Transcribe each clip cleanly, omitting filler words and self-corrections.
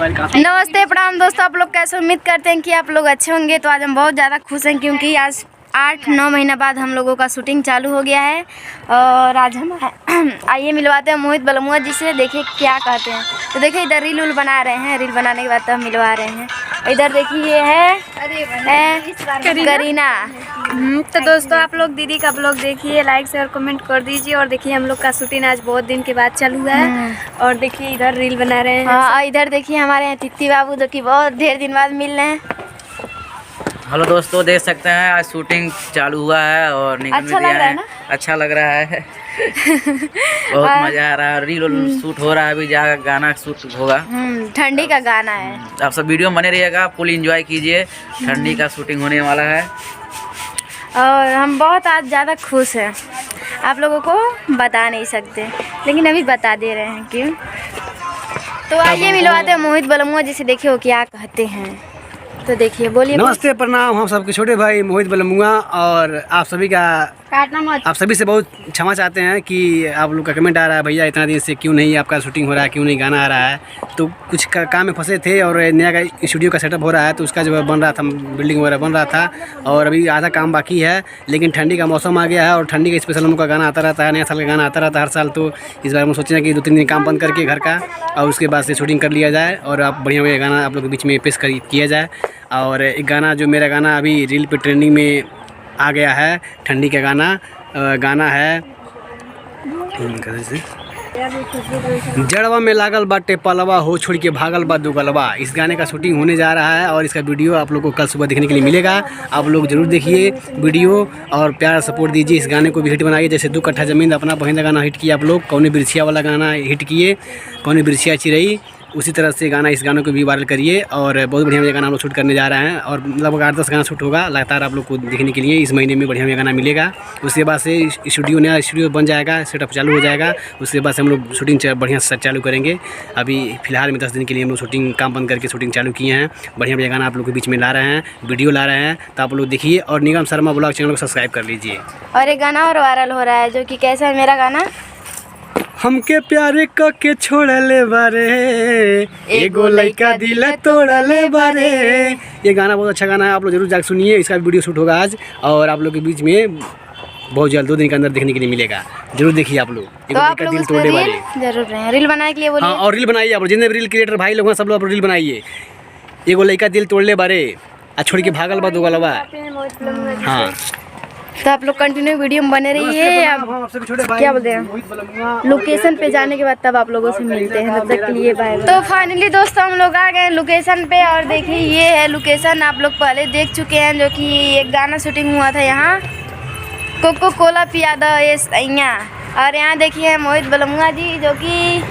नमस्ते प्रणाम दोस्तों, आप लोग कैसे? उम्मीद करते हैं कि आप लोग अच्छे होंगे। तो आज हम बहुत ज़्यादा खुश हैं क्योंकि आज 8-9 महीना बाद हम लोगों का शूटिंग चालू हो गया है। और आज हम आइए मिलवाते हैं मोहित बलमुआ जी से, देखिए क्या कहते हैं। तो देखिए इधर रील उल बना रहे हैं, रील बनाने के बाद तो हम मिलवा रहे हैं। इधर देखिए ये है करीना। तो दोस्तों आप लोग दीदी का ब्लॉग देखिए, लाइक शेयर कमेंट कर दीजिए। और देखिए हम लोग का शूटिंग आज बहुत दिन के बाद चालू हुआ है। और देखिए इधर रील बना रहे हैं। हाँ, इधर देखिए हमारे यहाँ तित्ती बाबू जो कि बहुत ढेर दिन बाद मिल रहे हैं। हेलो दोस्तों, देख सकते हैं आज शूटिंग चालू हुआ है और अच्छा लग रहा है ना? अच्छा लग रहा है। बहुत मजा आ रहा है। रील शूट हो रहा है, अभी जाकर गाना शूट होगा। ठंडी का गाना है। आप सब वीडियो बने रहिएगा, फुल एंजॉय कीजिए। ठंडी का शूटिंग होने वाला है और हम बहुत आज ज़्यादा खुश हैं। आप लोगों को बता नहीं सकते, लेकिन अभी बता दे रहे हैं क्यों। तो आइए मिलवाते हैं मोहित बलमुआ जी से, देखिए वो क्या कहते हैं। तो देखिए, बोलिए। नमस्ते प्रणाम, हम सबके छोटे भाई मोहित बलमुआ। और आप सभी का आप सभी से बहुत क्षमा चाहते हैं कि आप लोग का कमेंट आ रहा है, भैया इतना दिन से क्यों नहीं आपका शूटिंग हो रहा है, क्यों नहीं गाना आ रहा है। तो कुछ काम में फंसे थे और नया स्टूडियो का सेटअप हो रहा है, तो उसका जो बन रहा था, बिल्डिंग वगैरह बन रहा था और अभी आधा काम बाकी है। लेकिन ठंडी का मौसम आ गया है और ठंडी का स्पेशल हम लोग का गाना आता रहता है, नया साल का गाना आता रहता है हर साल। तो इस बार हम सोचे कि 2-3 दिन काम बंद करके घर का और उसके बाद से शूटिंग कर लिया जाए और आप बढ़िया गाना आप लोग के बीच में पेश किया जाए। और एक गाना जो मेरा गाना अभी रील पे ट्रेंडिंग में आ गया है, ठंडी का गाना है जड़वा में लागल बाटे पलवा हो छोड़ के भागल बा दुगलवा। इस गाने का शूटिंग होने जा रहा है और इसका वीडियो आप लोग को कल सुबह देखने के लिए मिलेगा। आप लोग जरूर देखिए वीडियो और प्यार सपोर्ट दीजिए। इस गाने को भी हिट बनाइए, जैसे 2 कट्ठा जमीन अपना पहिंदा गाना हिट किया आप लोग, कौने बिरछिया वाला गाना हिट किए, कौने बिरछिया चिरई, उसी तरह से इस गानों को भी वायरल करिए। और बहुत बढ़िया गाना हम लोग शूट करने जा रहे हैं और लगभग 8-10 गाना शूट होगा लगातार आप लोग को देखने के लिए। इस महीने में बढ़िया गाना मिलेगा। उसके बाद से नया स्टूडियो बन जाएगा, सेटअप चालू हो जाएगा। उसके बाद से हम लोग शूटिंग बढ़िया से चालू करेंगे। अभी फिलहाल में 10 दिन के लिए हम लोग शूटिंग काम बंद करके शूटिंग चालू किए हैं। बढ़िया गाना आप लोग के बीच में ला रहे हैं, वीडियो ला रहे हैं। तो आप लोग देखिए और निगम शर्मा ब्लॉग चैनल को सब्सक्राइब कर लीजिए। और एक गाना और वायरल हो रहा है जो कि कैसा है मेरा गाना, हमके प्यारे के छोड़ले बारे एगो लइका दिल तोड़ले बारे। ये गाना बहुत अच्छा गाना है, आप लोग जरूर जाकर सुनिए। इसका वीडियो शूट होगा आज और आप लोग के बीच में बहुत जल्द 2 दिन के अंदर देखने के लिए मिलेगा। जरूर देखिए आप लोग। तो आप लोग दिल तोड़ले बारे जरूर रहे रील बनाने के लिए बोलिए। हाँ, और रील बनाइए आप लोग, जितने भी रील क्रिएटर भाई लोग हैं सब लोग रील बनाइए। एगो लइका दिल तोड़ले बारे आ छोड़ के भागल बा दुगलवा। हाँ, तो आप लोग कंटिन्यू वीडियो में बने रहिए। अब क्या बोलते हैं, लोकेशन पे जाने के बाद तब आप लोगों से मिलते हैं। तब तक के लिए बाय। तो फाइनली दोस्तों हम लोग आ गए लोकेशन पे और देखिए ये है लोकेशन। आप लोग पहले देख चुके हैं जो कि एक गाना शूटिंग हुआ था यहाँ, कोको कोला पिया दो ये सैया। और यहाँ देखिए मोहित बलमुआ जी जो कि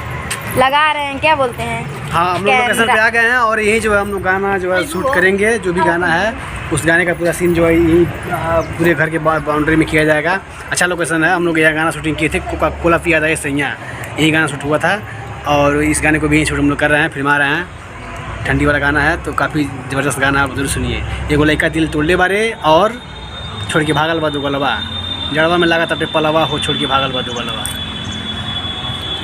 लगा रहे हैं, क्या बोलते हैं। हाँ, हम लोग लोकेशन पे आ गए हैं और यही जो है हम लोग गाना जो है शूट करेंगे। जो भी गाना है उस गाने का पूरा सीन जो है यही पूरे घर के बाउंड्री में किया जाएगा। अच्छा लोकेशन है। हम लोग यहाँ गाना शूटिंग किए थे, कोका कोला पिया था ये सैया, यही गाना शूट हुआ था। और इस गाने को भी यही शूट हम लोग कर रहे हैं, फिल्मा रहे हैं। ठंडी वाला गाना है तो काफ़ी ज़बरदस्त गाना है, आप जरूर सुनिए। एगो लइका दिल तोड़ले बारे और छोड़ के भागल बा दुगलवा, जड़वा में लगा तब पलवा हो छोड़ के भागल बा दुगलवा।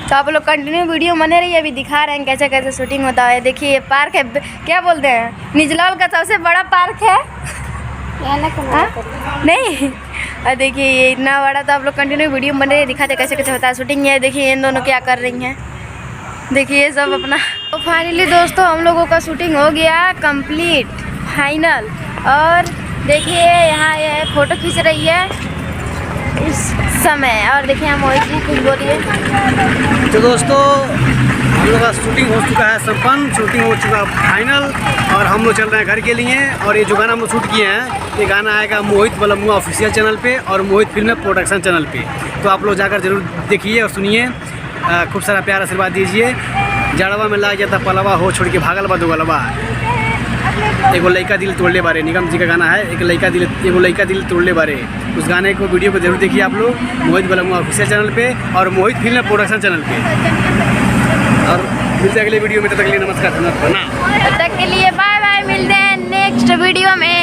तो आप लोग कंटिन्यू वीडियो बने रहिए। अभी दिखा रहे हैं कैसे कैसे शूटिंग होता है। देखिए ये पार्क है, क्या बोलते हैं, निजलौल का सबसे बड़ा पार्क है नहीं। और देखिए ये इतना बड़ा। तो आप लोग कंटिन्यू वीडियो बने रहिए, दिखाते कैसे कैसे होता है शूटिंग। है देखिए इन दोनों क्या कर रही हैं, देखिए ये सब अपना। तो फाइनली दोस्तों हम लोगों का शूटिंग हो गया कंप्लीट, फाइनल। और देखिए यहाँ ये फ़ोटो खींच रही है इस समय। और देखिए हम मोहित जी कुछ बोलिए। तो दोस्तों हम लोग का शूटिंग हो चुका है संपन्न, शूटिंग हो चुका है फाइनल और हम लोग चल रहे हैं घर के लिए। और ये जो गाना हम लोग शूट किए हैं ये गाना आएगा मोहित बलमुआ ऑफिशियल चैनल पे और मोहित फिल्म प्रोडक्शन चैनल पे। तो आप लोग जाकर जरूर देखिए और सुनिए, खूब सारा प्यार आशीर्वाद दीजिए। जड़वा में लाग जाता पलवा हो छोड़ के भागल बा दुगलवा, एगो लइका दिल तोड़ले बारे, निगम जी का गाना है। एगो लइका दिल तोड़ले बारे। उस गाने को वीडियो को जरूर देखिए आप लोग मोहित बलमुआ ऑफिशियल चैनल पे और मोहित फिल्म प्रोडक्शन चैनल पे। और मिलते हैं अगले वीडियो में, तब तक के लिए नमस्कार, धन्यवाद, प्रणाम। तब तक के लिए बाय बाय, मिलते हैं नेक्स्ट वीडियो में।